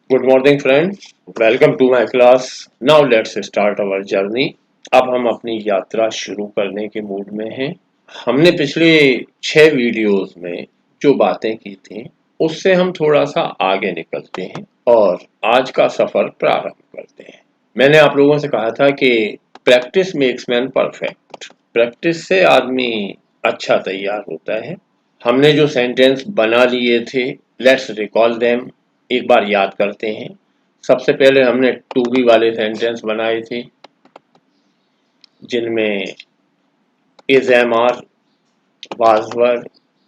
Good morning, friends. Welcome to my class. Now let's start our journey. अब हम अपनी यात्रा शुरू करने के मूड में हैं। हमने पिछले 6 वीडियोस में जो बातें की थी उससे हम थोड़ा सा आगे निकलते हैं और आज का सफर प्रारंभ करते हैं। मैंने आप लोगों से कहा था कि practice makes man perfect. Practice से आदमी अच्छा तैयार होता है। हमने जो सेंटेंस बना लिए थे, लेट्स रिकॉल देम, एक बार याद करते हैं। सबसे पहले हमने टू बी वाले सेंटेंस बनाए थे जिनमें is am are, was were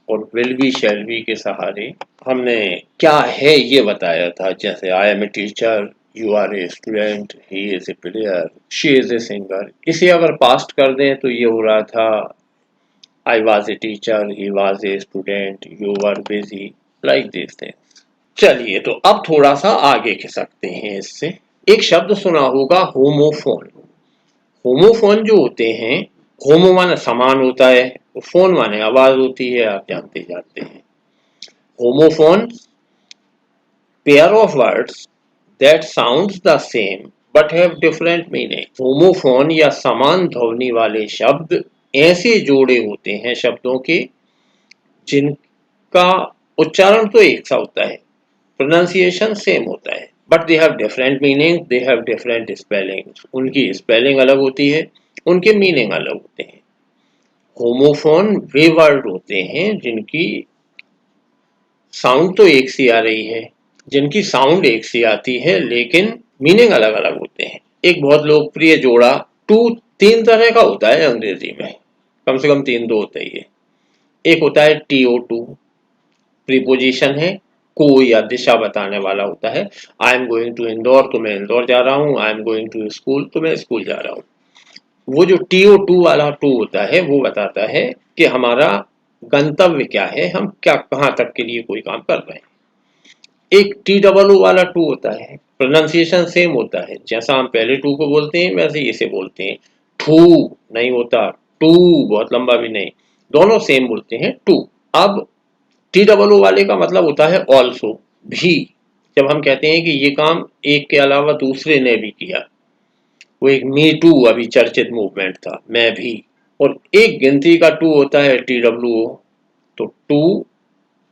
और विल बी शैल बी के सहारे हमने क्या है ये बताया था। जैसे I am a teacher, you are a student, he is a player, she is a singer. इसे अगर पास्ट कर दें तो ये हो रहा था I was a teacher, he was a student, you were busy, like this things. चलिए तो अब थोड़ा सा आगे खिसकते हैं इससे। एक शब्द सुना होगा होमोफोन। होमोफोन जो होते हैं, होमो माने समान होता है, फोन माने आवाज होती है, आप जानते जानते हैं। Homophone pair of words that sounds the same but have different meaning. Homophone या समान ध्वनि वाले शब्द ऐसे जोड़े होते हैं शब्दों के जिनका उच्चारण तो एक सा होता है, प्रोनाउंसिएशन सेम होता है, but they have different meaning, they have different spelling. उनकी स्पेलिंग अलग होती है, उनके मीनिंग अलग होते हैं। होमोफोन वे वर्ड होते हैं जिनकी साउंड तो एक सी आ रही है, जिनकी साउंड एक सी आती है लेकिन मीनिंग अलग अलग होते हैं। एक बहुत लोकप्रिय जोड़ा टू तीन तरह का होता है अंग्रेजी में, कम से कम तीन दो होता ही है। एक होता है TO2, प्रीपोजिशन है, को या दिशा बताने वाला होता है। I am going to Indore, तो मैं इंदौर जा रहा हूँ। I am going to school, तो मैं स्कूल जा रहा हूँ। वो जो TO2 वाला टू होता है वो बताता है कि हमारा गंतव्य क्या है, हम क्या कहाँ तक के लिए कोई काम कर रहे हैं। एक TOO वाला टू होता है, प्रोनाउंसिएशन सेम होता है, जैसा हम पहले टू को बोलते हैं वैसे इसे बोलते हैं। ठू नहीं होता, टू बहुत लंबा भी नहीं, दोनों सेम बोलते हैं टू। अब TOO वाले का मतलब होता है ऑल्सो, भी। जब हम कहते हैं कि ये काम एक के अलावा दूसरे ने भी किया, वो एक मी टू अभी चर्चित मूवमेंट था, मैं भी। और एक गिनती का टू होता है TWO, तो टू,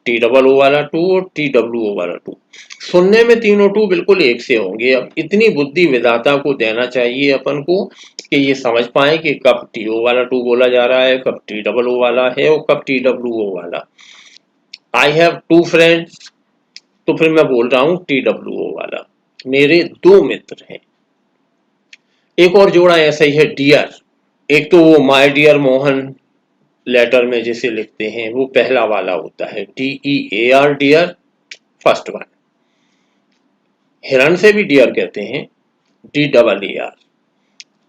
TOO वाला टू और TWO वाला टू। सुनने में तीनों टू बिल्कुल एक से होंगे। अब इतनी बुद्धि विधाता को देना चाहिए अपन को कि ये समझ पाए कि कब TO वाला टू बोला जा रहा है, कब TOO वाला है और कब TWO वाला। आई हैव टू फ्रेंड्स, तो फिर मैं बोल रहा हूं TWO वाला, मेरे दो मित्र हैं। एक और जोड़ा ऐसा ही है, डियर। एक तो वो माय डियर मोहन लेटर में जिसे लिखते हैं वो पहला वाला होता है, DEAR, डियर, फर्स्ट वन। हिरण से भी डियर कहते हैं, DEER।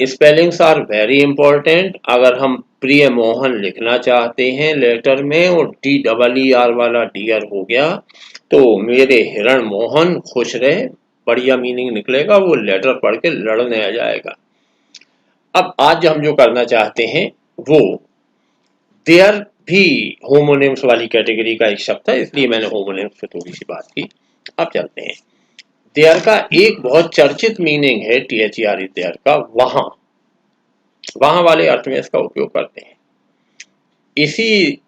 Spellings are very important. अगर हम प्रिय मोहन लिखना चाहते हैं लेटर में और DEER वाला डियर हो गया तो मेरे हिरण मोहन खुश रहे, बढ़िया मीनिंग निकलेगा, वो लेटर पढ़ के लड़ने आ जाएगा। अब आज हम जो करना चाहते हैं वो देयर भी होमोनिम्स वाली कैटेगरी का एक शब्द था, इसलिए मैंने होमोनिम्स पे थोड़ी सी बात की। अब चलते हैं। देयर का एक बहुत चर्चित मीनिंग है THERE, देयर का वहां, वहां वाले अर्थ में इसका उपयोग करते हैं। इसी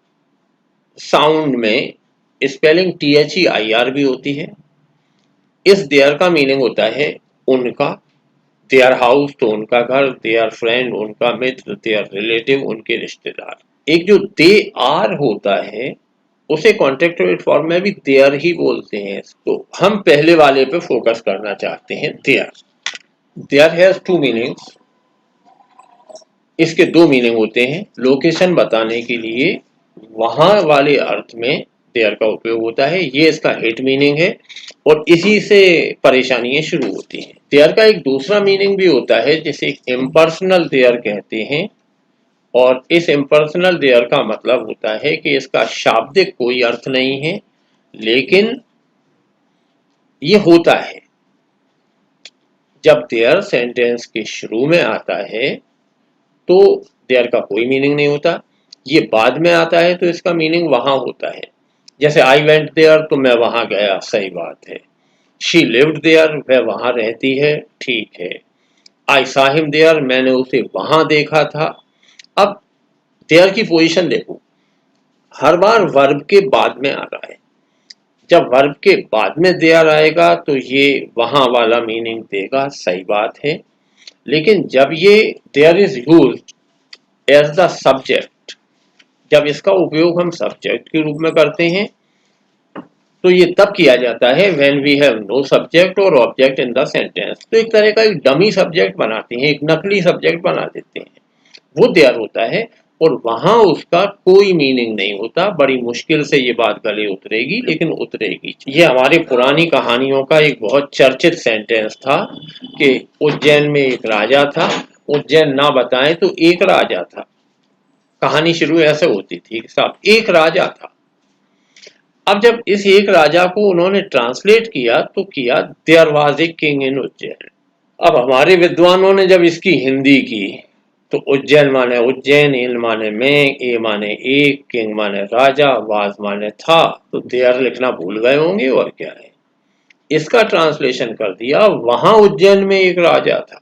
साउंड में स्पेलिंग THEIR भी होती है। इस देयर का मीनिंग होता है उनका, देयर हाउस तो उनका घर, देयर फ्रेंड उनका मित्र, देयर रिलेटिव उनके रिश्तेदार। एक जो दे आर होता है उसे कॉन्ट्रैक्ट फॉर्म में भी देयर ही बोलते हैं, तो हम पहले वाले पे फोकस करना चाहते हैं, there. There has two meanings, इसके दो मीनिंग होते हैं। लोकेशन बताने के लिए वहां वाले अर्थ में देयर का उपयोग होता है, ये इसका हिट मीनिंग है और इसी से परेशानियां शुरू होती हैं। देयर का एक दूसरा मीनिंग भी होता है जिसे इम्पर्सनल देयर कहते हैं, और इस इम्पर्सनल देयर का मतलब होता है कि इसका शाब्दिक कोई अर्थ नहीं है लेकिन ये होता है। जब देयर सेंटेंस के शुरू में आता है तो देयर का कोई मीनिंग नहीं होता, ये बाद में आता है तो इसका मीनिंग वहां होता है। जैसे आई वेंट देयर, तो मैं वहां गया, सही बात है। शी लिव्ड देयर, वह वहां रहती है, ठीक है। आई सॉ हिम देयर, मैंने उसे वहां देखा था। अब देयर की पोजीशन देखो, हर बार वर्ब के बाद में आ रहा है। जब वर्ब के बाद में देयर आएगा तो ये वहां वाला मीनिंग देगा, सही बात है। लेकिन जब ये there is used as the subject, जब इसका उपयोग हम सब्जेक्ट के रूप में करते हैं तो ये तब किया जाता है when we have no subject और ऑब्जेक्ट इन द सेंटेंस। तो एक तरह का एक डमी सब्जेक्ट बनाते हैं, एक नकली सब्जेक्ट बना देते हैं, वो देयर होता है और वहां उसका कोई मीनिंग नहीं होता। बड़ी मुश्किल से ये बात गले उतरेगी, लेकिन उतरेगी। ये हमारी पुरानी कहानियों का एक बहुत चर्चित सेंटेंस था कि उज्जैन में एक राजा था, उज्जैन ना बताएं तो एक राजा था। कहानी शुरू ऐसे होती थी, साहब एक राजा था। अब जब इस एक राजा को उन्होंने ट्रांसलेट किया तो किया there was a king in Ujjain. अब हमारे विद्वानों ने जब इसकी हिंदी की तो उज्जैन माने उज्जैन, इन माने में, ए माने एक, किंग माने राजा, वाज माने था, तो देयर लिखना भूल गए होंगे और क्या है। इसका ट्रांसलेशन कर दिया वहां उज्जैन में एक राजा था।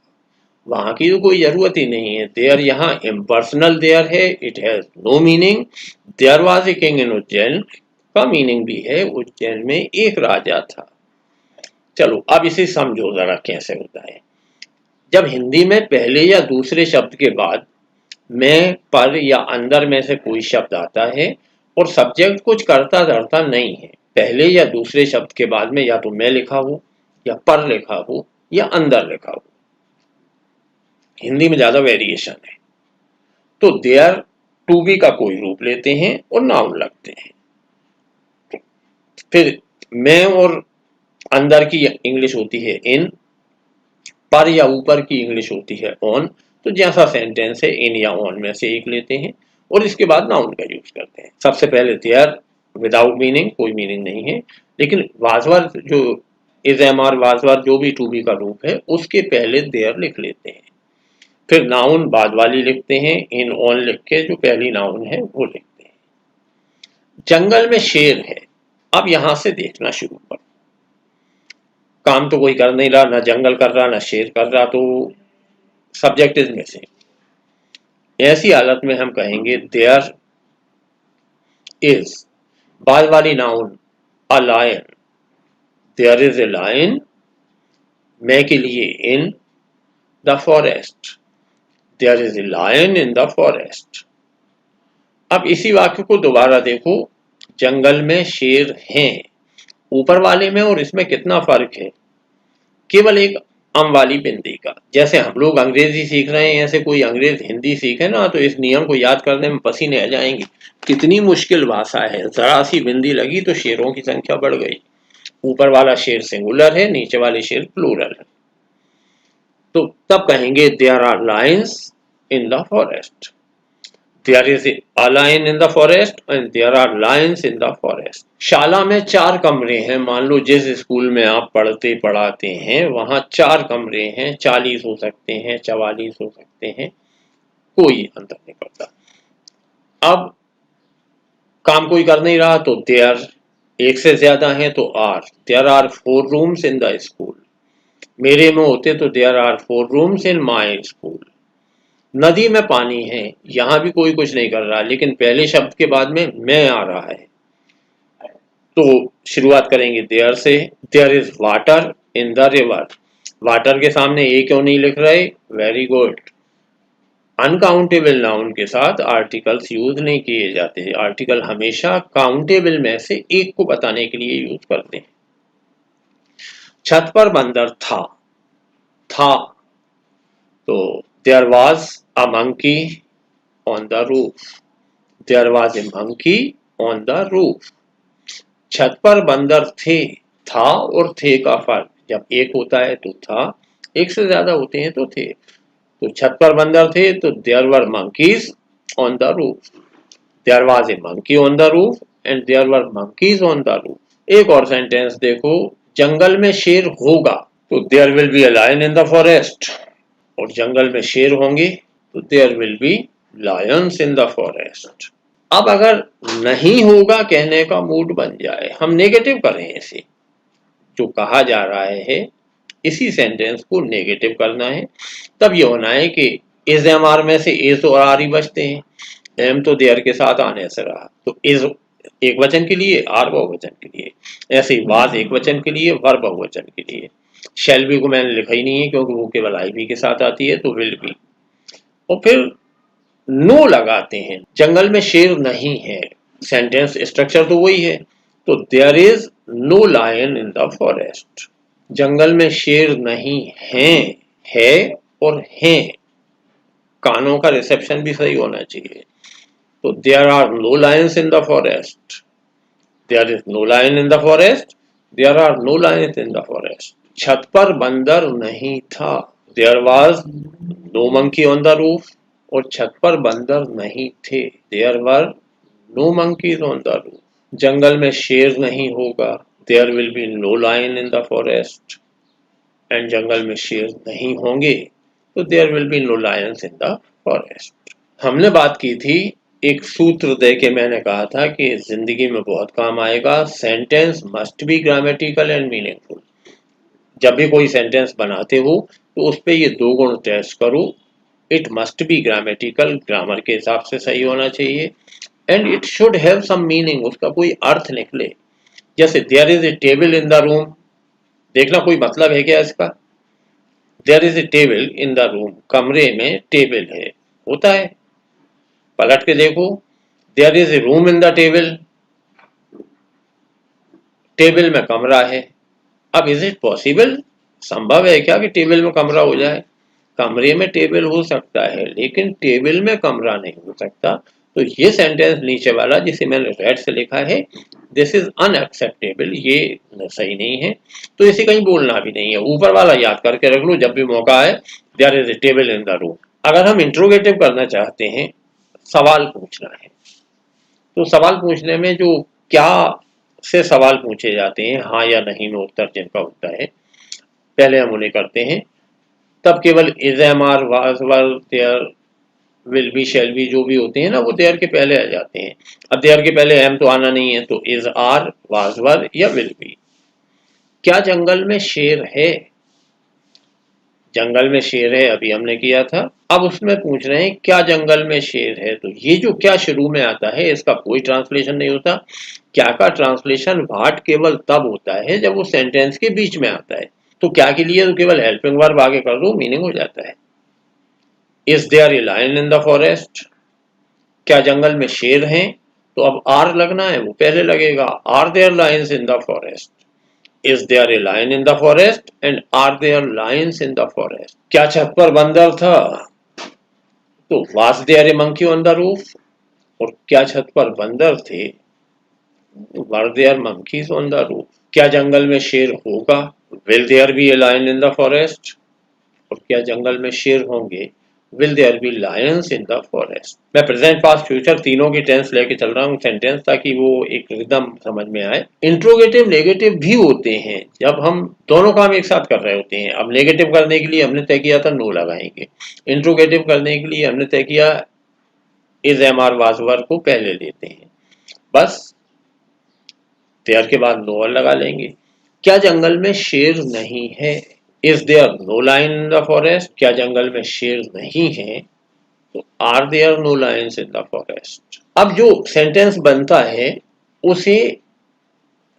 वहां की तो कोई जरूरत ही नहीं है, देयर यहाँ इम्पर्सनल देयर है, it has no meaning. There was a king in Ujjain का मीनिंग भी है उज्जैन में एक राजा था। चलो अब इसे समझो जरा कैसे होता है। जब हिंदी में पहले या दूसरे शब्द के बाद में, पर या अंदर में से कोई शब्द आता है और सब्जेक्ट कुछ करता धरता नहीं है, पहले या दूसरे शब्द के बाद में या तो मैं लिखा हो या पर लिखा हो या अंदर लिखा हो, हिंदी में ज्यादा वेरिएशन है, तो देयर टू बी का कोई रूप लेते हैं और नाउन लगते हैं। फिर मैं और अंदर की इंग्लिश होती है इन, पर या ऊपर की इंग्लिश होती है ऑन। तो जैसा सेंटेंस है इन या ऑन में से एक लेते हैं और इसके बाद नाउन का यूज करते हैं। सबसे पहले देयर विदाउट मीनिंग, कोई मीनिंग नहीं है, लेकिन वाजवर जो इज एम आर वाजवर जो भी टू बी का रूप है उसके पहले देयर लिख लेते हैं। फिर नाउन बाद वाली लिखते हैं, इन ऑन लिख के जो पहली नाउन है वो लिखते हैं। जंगल में शेर है, अब यहां से देखना शुरू करो। काम तो कोई कर नहीं रहा, ना जंगल कर रहा ना शेर कर रहा, तो सब्जेक्ट इज मिसिंग। ऐसी हालत में हम कहेंगे देयर इज बाद वाली noun a lion, there is a lion, मैं के लिए in the forest, there is a lion in the forest. अब इसी वाक्य को दोबारा देखो, जंगल में शेर हैं, ऊपर वाले में और इसमें कितना फर्क है, केवल एक अम वाली बिंदी का। जैसे हम लोग अंग्रेजी सीख रहे हैं, ऐसे कोई अंग्रेज हिंदी सीखे ना तो इस नियम को याद करने में पसीने आ जाएंगे। कितनी मुश्किल भाषा है, जरा सी बिंदी लगी तो शेरों की संख्या बढ़ गई। ऊपर वाला शेर सिंगुलर है, नीचे वाले शेर प्लूरल है। तो तब कहेंगे there are lions in the forest, there is a lion in the forest and there are lions in the forest. शाला में 4 कमरे हैं, मान लो जिस स्कूल में आप पढ़ते पढ़ाते हैं वहां 4 कमरे हैं, 40 हो सकते हैं, 44 हो सकते हैं, कोई अंतर नहीं पड़ता। अब काम कोई कर नहीं रहा तो देयर एक से ज्यादा है तो are, there are 4 rooms in the school. मेरे में होते तो there are 4 rooms in my school. नदी में पानी है, यहां भी कोई कुछ नहीं कर रहा, लेकिन पहले शब्द के बाद में मैं आ रहा है, तो शुरुआत करेंगे देयर से। There is water in the river, water के सामने ए क्यों नहीं लिख रहे, वेरी गुड। अनकाउंटेबल नाउन के साथ आर्टिकल्स यूज नहीं किए जाते, आर्टिकल हमेशा काउंटेबल में से एक को बताने के लिए यूज करते हैं। छत पर बंदर था, था, तो there was a monkey on the roof, there was a monkey on the roof. छत पर बंदर थे, था और थे का फर्क, जब एक होता है तो था, एक से ज्यादा होते हैं तो थे। तो छत पर बंदर थे तो there were monkeys on the roof, there was a monkey on the roof and there were monkeys on the roof. एक और सेंटेंस देखो, जंगल में शेर होगा तो there will be a lion in the forest, और जंगल में शेर होंगे तो there will be lions in the forest. अब अगर नहीं होगा कहने का मूड बन जाए, हम नेगेटिव करें इसे, जो कहा जा रहा है इसी सेंटेंस को नेगेटिव करना है। तब ये होना है कि इज एम आर में से इज और आर ही बचते हैं, एम तो देयर के साथ आने से रहा, तो इज एक वचन के लिए, आर बहुवचन के लिए, ऐसे ही वाज एक वचन के लिए, वर बहुवचन के लिए। शैल बी को मैंने लिखा ही नहीं है क्योंकि वो केवल आई बी के साथ आती है, तो विल बी। और फिर नो लगाते हैं, जंगल में शेर नहीं है, सेंटेंस स्ट्रक्चर तो वही है, तो there is no lion in the forest. जंगल में शेर नहीं है और हैं, कानों का रिसेप्शन भी सही होना चाहिए। तो there are no lions in the forest, there is no lion in the forest, there are no lions in the forest. छत पर बंदर नहीं था, there was no monkey on the roof, और छत पर बंदर नहीं थे, there were no monkeys on the roof. जंगल में शेर नहीं होगा, there will be no lion in the forest, and जंगल में शेर नहीं होंगे तो there will be no lions in the forest. हमने बात की थी, एक सूत्र दे के मैंने कहा था कि जिंदगी में बहुत काम आएगा, sentence must be grammatical and meaningful. जब भी कोई सेंटेंस बनाते हो तो उस पर ये दो गुण टेस्ट करो, it must be grammatical, grammar के हिसाब से सही होना चाहिए, and it should have some meaning, उसका कोई अर्थ निकले। जैसे there is a table in the room, देखना कोई मतलब है क्या इसका। There is a table in the room, कमरे में टेबल है, होता है, पलट के देखो। There is a room in the table, table में कमरा है। अब इज इट पॉसिबल, संभव है क्या कि टेबल में कमरा हो जाए। कमरे में टेबल हो सकता है लेकिन टेबल में कमरा नहीं हो सकता। तो ये सेंटेंस नीचे वाला जिसे मैंने रेड से लिखा है, दिस इज अनएक्सेप्टेबल, ये सही नहीं है, तो इसे कहीं बोलना भी नहीं है। ऊपर वाला याद करके रख लो, जब भी मौका है, there is a table in the room. अगर हम इंट्रोगेटिव करना चाहते हैं, सवाल पूछना है, तो सवाल पूछने में जो क्या से सवाल पूछे जाते हैं, हाँ या नहीं में उत्तर जिनका होता है, पहले हम उन्हें करते हैं। तब केवल is am are was were there will be shall be जो भी होते हैं ना, वो देयर के पहले आ जाते हैं। अब देयर के पहले एम तो आना नहीं है, तो इज आर वाज वर या विल बी। क्या जंगल में शेर है, जंगल में शेर है अभी हमने किया था। अब उसमें पूछ रहे हैं क्या जंगल में शेर है, तो ये जो क्या शुरू में आता है इसका कोई ट्रांसलेशन नहीं होता। क्या का ट्रांसलेशन वाट केवल तब होता है जब वो सेंटेंस के बीच में आता है। तो क्या के लिए तो केवल हेल्पिंग वर्ब आगे कर दो, मीनिंग हो जाता है। Is there a lion in the forest, क्या जंगल में शेर हैं, तो अब आर लगना है, वो पहले लगेगा। Are there lions in the forest, is there a lion in the forest and are there lions in the forest. क्या छत पर बंदर था, तो was there a monkey on the roof, और क्या छत पर बंदर थे, were there monkeys on the roof. क्या जंगल में शेर होगा, will there be a lion in the forest, और क्या जंगल में शेर होंगे, will there B lions in the forest. मैं प्रेजेंट पास्ट फ्यूचर तीनों की टेंस लेके चल रहा हूँ सेंटेंस, ताकि वो एक रिदम समझ में आए। इंट्रोगेटिव नेगेटिव भी होते हैं जब हम दोनों काम एक साथ कर रहे होते हैं। अब नेगेटिव करने के लिए हमने तय किया था नो लगाएंगे, इंट्रोगेटिव करने के लिए हमने तय किया is am are was were को पहले लेते हैं, बस देयर के बाद नो लगा लेंगे। क्या जंगल में शेर नहीं है, is there no lion in the forest, क्या जंगल में शेर नहीं है, तो are there no lions in the forest. अब जो सेंटेंस बनता है उसे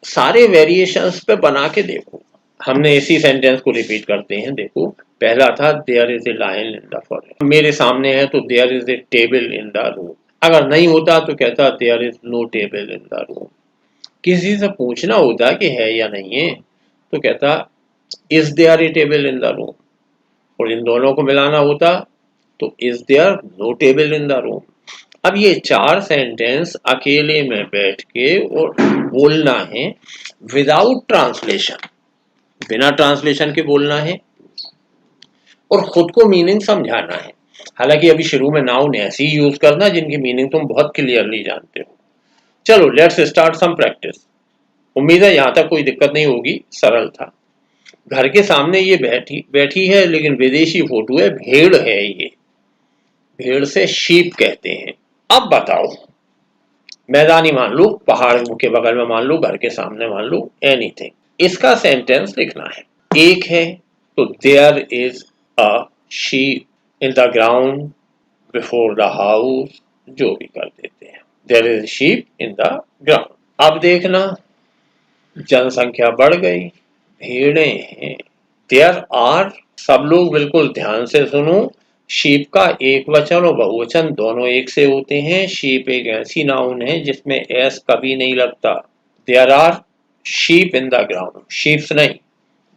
सारे वेरिएशंस पे बना के देखो। हमने इसी सेंटेंस को रिपीट करते हैं। देखो, पहला था there is a lion in the forest, मेरे सामने है तो there is a table in the room. अगर नहीं होता तो कहता there is no table in the room. किसी से पूछना होता कि है या नहीं है, तो कहता is there a table in the room, और इन दोनों को मिलाना होता तो is there no table in the room. अब ये चार सेंटेंस अकेले में बैठ के और बोलना है विदाउट ट्रांसलेशन, बिना ट्रांसलेशन के बोलना है, और खुद को मीनिंग समझाना है। हालांकि अभी शुरू में नाउन ऐसी ही यूज करना जिनकी मीनिंग तुम बहुत क्लियरली जानते हो। चलो लेट्स स्टार्ट सम प्रैक्टिस। उम्मीद है यहां तक कोई दिक्कत नहीं होगी, सरल था। घर के सामने ये बैठी है, लेकिन विदेशी फोटो है, भेड़ है ये, भेड़ से शीप कहते हैं। अब बताओ, मैदानी मान लो, पहाड़ के बगल में मान लो, घर के सामने मान लो, एनीथिंग। इसका सेंटेंस लिखना है। एक है तो there is a sheep in the ground before the house, जो भी कर देते हैं, there is sheep in the ground. अब देखना, जनसंख्या बढ़ गई, भीड़ें हैं, देयर आर, सब लोग बिल्कुल ध्यान से सुनो, शीप का एक वचन और बहुवचन दोनों एक से होते हैं। शीप एक ऐसी नाउन है जिसमें एस कभी नहीं लगता। There are sheep in the ground, sheeps नहीं,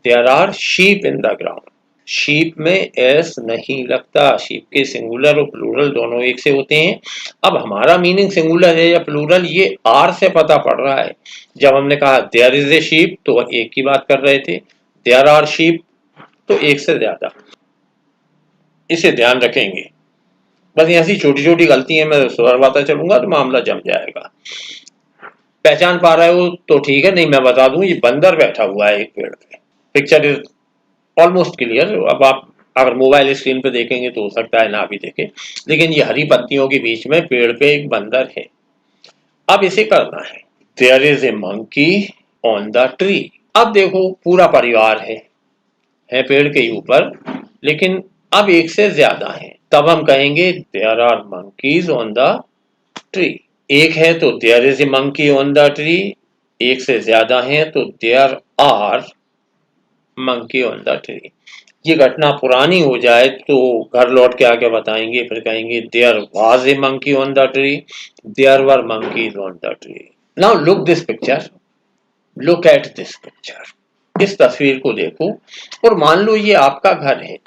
there are sheep in the ground, sheep में एस नहीं लगता। शीप के सिंगुलर और प्लूरल दोनों एक से होते हैं। अब हमारा मीनिंग सिंगुलर है या प्लूरल ये आर से पता पड़ रहा है। जब हमने कहा देयर इज ए शीप तो एक की बात कर रहे थे, देयर आर शीप तो एक से ज्यादा। इसे ध्यान रखेंगे, बस ऐसी छोटी छोटी गलतियां मैं सुधरवाता चलूंगा तो मामला जम जाएगा। पहचान पा रहे हो तो ठीक है, नहीं मैं बता दूं, ये बंदर बैठा हुआ है एक पेड़ पे। Picture is almost clear. अब आप अगर मोबाइल स्क्रीन पे देखेंगे तो हो सकता है ना भी देखें, लेकिन ये हरी पत्तियों के बीच में पेड़ पे एक बंदर है। अब इसे करना है, there is a monkey on the tree. अब देखो पूरा परिवार है पेड़ के ऊपर, लेकिन अब एक से ज्यादा है, तब हम कहेंगे there are monkeys on the tree. एक है तो there is a monkey on the tree, एक से ज्यादा है तो there are monkey on the tree. ये घटना पुरानी हो जाए तो घर लौट के आके बताएंगे, फिर कहेंगे there was a monkey on the tree, there were monkeys on the tree. Now look this picture, look at this picture. इस तस्वीर को देखो और मान लो ये आपका घर है।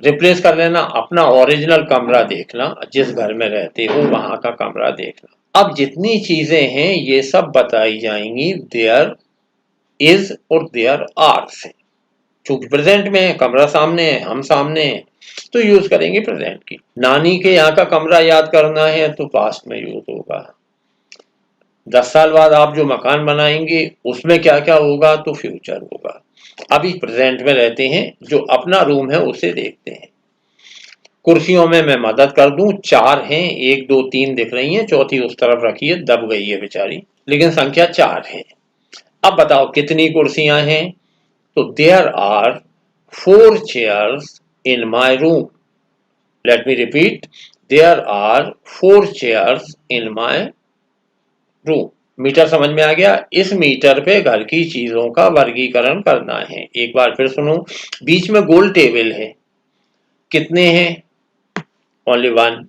रिप्लेस कर लेना, अपना ओरिजिनल कमरा देखना, जिस घर में रहते हो वहां का कमरा देखना। अब जितनी चीजें हैं ये सब बताई जाएंगी देयर इज और देयर आर से। चूंकि प्रेजेंट में है, कमरा सामने है, हम सामने हैं, तो यूज करेंगे प्रेजेंट की। नानी के यहाँ का कमरा याद करना है तो पास्ट में यूज होगा। 10 साल बाद आप जो मकान बनाएंगे उसमें क्या क्या होगा तो फ्यूचर होगा। अभी प्रेजेंट में रहते हैं, जो अपना रूम है उसे देखते हैं। कुर्सियों में मैं मदद कर दूं, 4 हैं, 1 2 3 दिख रही हैं, चौथी उस तरफ रखी है, दब गई है बेचारी, लेकिन संख्या 4 है। अब बताओ कितनी कुर्सियां हैं, तो there are 4 chairs in my room. Let me repeat, there are 4 chairs in my room. Metre समझ में आ गया? इस मीटर पे घर की चीजों का वर्गीकरण करना है। एक बार फिर सुनो, बीच में गोल टेबल है, कितने हैं? ओनली 1।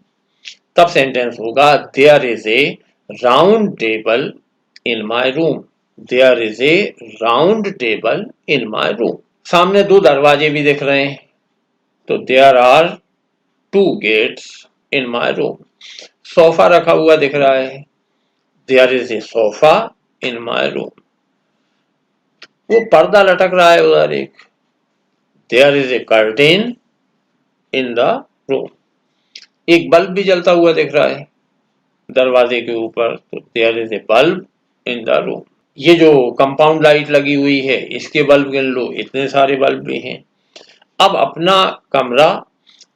तब सेंटेंस होगा there is a round table in my room, there is a round table in my room. सामने 2 दरवाजे भी दिख रहे हैं, तो there are 2 gates in my room. Sofa रखा हुआ दिख रहा है, there is a sofa in my room. वो पर्दा लटक रहा है उधर एक, there is a curtain in the room. एक बल्ब भी जलता हुआ दिख रहा है दरवाजे के ऊपर, तो there is a bulb in the room. ये जो कंपाउंड लाइट लगी हुई है इसके बल्ब गिन लो, इतने सारे बल्ब भी हैं। अब अपना कमरा,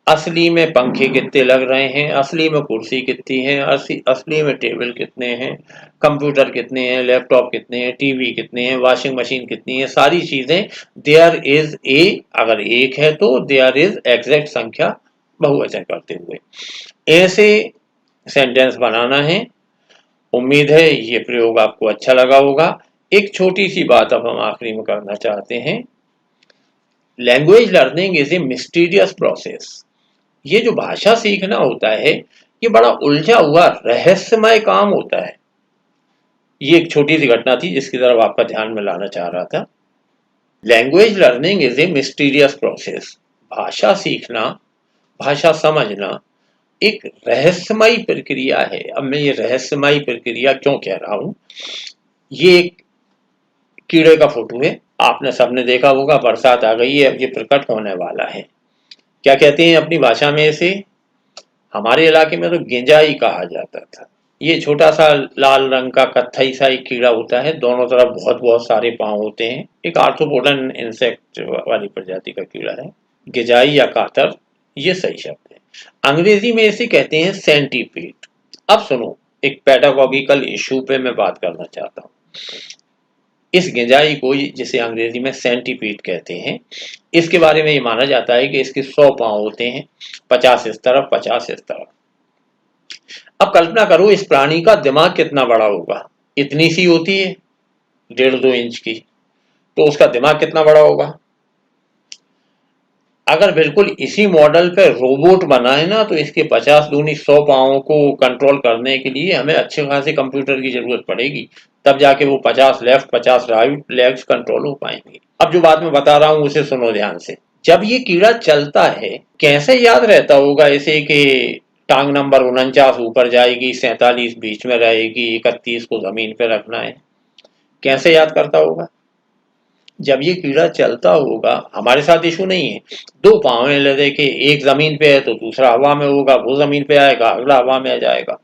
असली में पंखे कितने लग रहे हैं, असली में कुर्सी कितनी है, असली में टेबल कितने हैं, कंप्यूटर कितने हैं, लैपटॉप कितने हैं, टीवी कितने हैं, वॉशिंग मशीन कितनी है, सारी चीजें देयर इज ए, अगर एक है तो देयर इज एग्जैक्ट संख्या बहुवचन करते हुए ऐसे सेंटेंस बनाना है। उम्मीद है ये प्रयोग आपको अच्छा लगा होगा। एक छोटी सी बात अब हम आखिरी में करना चाहते हैं। Language learning is a mysterious process. ये जो भाषा सीखना होता है ये बड़ा उलझा हुआ रहस्यमय काम होता है। ये एक छोटी सी घटना थी जिसकी तरफ आपका ध्यान में लाना चाह रहा था। Language learning is a mysterious process. भाषा सीखना, भाषा समझना एक रहस्यमयी प्रक्रिया है। अब मैं ये रहस्यमयी प्रक्रिया क्यों कह रहा हूं, ये एक कीड़े का फोटो है, आपने सबने देखा होगा, बरसात आ गई है, अब ये प्रकट होने वाला है। क्या कहते हैं अपनी भाषा में इसे? हमारे इलाके में तो गेंजाई कहा जाता था। ये छोटा सा लाल रंग का कत्थई सा एक कीड़ा होता है, दोनों तरफ बहुत बहुत सारे पांव होते हैं, एक आर्थ्रोपोडन इंसेक्ट वाली प्रजाति का कीड़ा है। गेंजाई या कातर ये सही शब्द है। अंग्रेजी में इसे कहते हैं सेंटीपीड। अब सुनो, एक पेडागॉजिकल इशू पे मैं बात करना चाहता हूँ। इस गिंजाई को, जिसे अंग्रेजी में सेंटीपीड कहते हैं, इसके बारे में ये माना जाता है कि इसके 100 पांव होते हैं, 50 इस तरफ 50 इस तरफ। अब कल्पना करो इस प्राणी का दिमाग कितना बड़ा होगा। इतनी सी होती है 1.5-2 इंच की, तो उसका दिमाग कितना बड़ा होगा। अगर बिल्कुल इसी मॉडल पे रोबोट बनाए ना, तो इसके 50 दूनी 100 पाँवों को कंट्रोल करने के लिए हमें अच्छे खासे कंप्यूटर की जरूरत पड़ेगी, तब जाके वो 50 लेफ्ट 50 राइट लेग्स कंट्रोल हो पाएंगे। अब जो बात मैं बता रहा हूं उसे सुनो ध्यान से। जब ये कीड़ा चलता है, कैसे याद रहता होगा इसे कि टांग नंबर 49 ऊपर जाएगी, 47 बीच में रहेगी, 31 को जमीन पे रखना है। कैसे याद करता होगा। जब ये कीड़ा चलता होगा, हमारे साथ इशू नहीं है, 2 पाँव हैं लगे कि एक जमीन पे है तो दूसरा हवा में होगा, वो जमीन पे आएगा अगला हवा में आ जाएगा।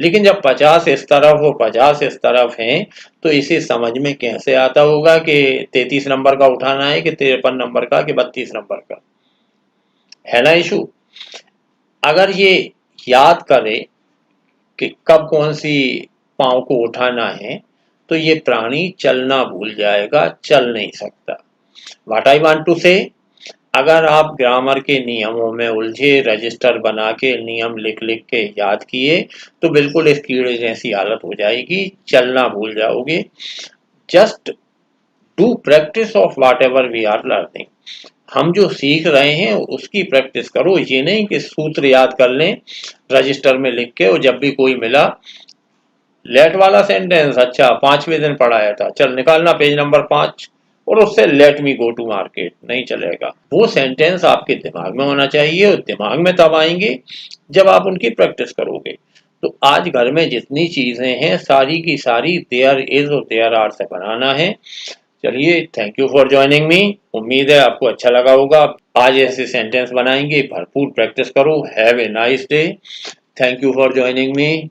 लेकिन जब 50 इस तरफ और 50 इस तरफ हैं, तो इसे समझ में कैसे आता होगा कि 33 नंबर का उठाना है कि 53 नंबर का कि 32 नंबर का, है ना इशू। अगर ये याद करे कि कब कौन सी पाँव को उठाना है, तो ये प्राणी चलना भूल जाएगा, चल नहीं सकता। व्हाट आई वांट टू से, अगर आप ग्रामर के नियमों में उलझे, रजिस्टर बना के नियम लिख लिख के याद किए, तो बिल्कुल इस कीड़े जैसी हालत हो जाएगी, चलना भूल जाओगे। Just do practice of whatever we are learning. हम जो सीख रहे हैं उसकी प्रैक्टिस करो, ये नहीं कि सूत्र याद कर लें रजिस्टर में लिख के, और जब भी कोई मिला लेट वाला सेंटेंस, अच्छा 5वें दिन पढ़ाया था, चल निकालना पेज नंबर 5, और उससे let me go to market, नहीं चलेगा। वो सेंटेंस आपके दिमाग में होना चाहिए, और दिमाग में तब आएंगे जब आप उनकी प्रैक्टिस करोगे। तो आज घर में जितनी चीजें हैं सारी की सारी देयर इज और देयर आर से बनाना है। चलिए, thank you for joining me. उम्मीद है आपको अच्छा लगा होगा। आज ऐसे सेंटेंस बनाएंगे, भरपूर प्रैक्टिस करो। Have a nice day. Thank you for joining me.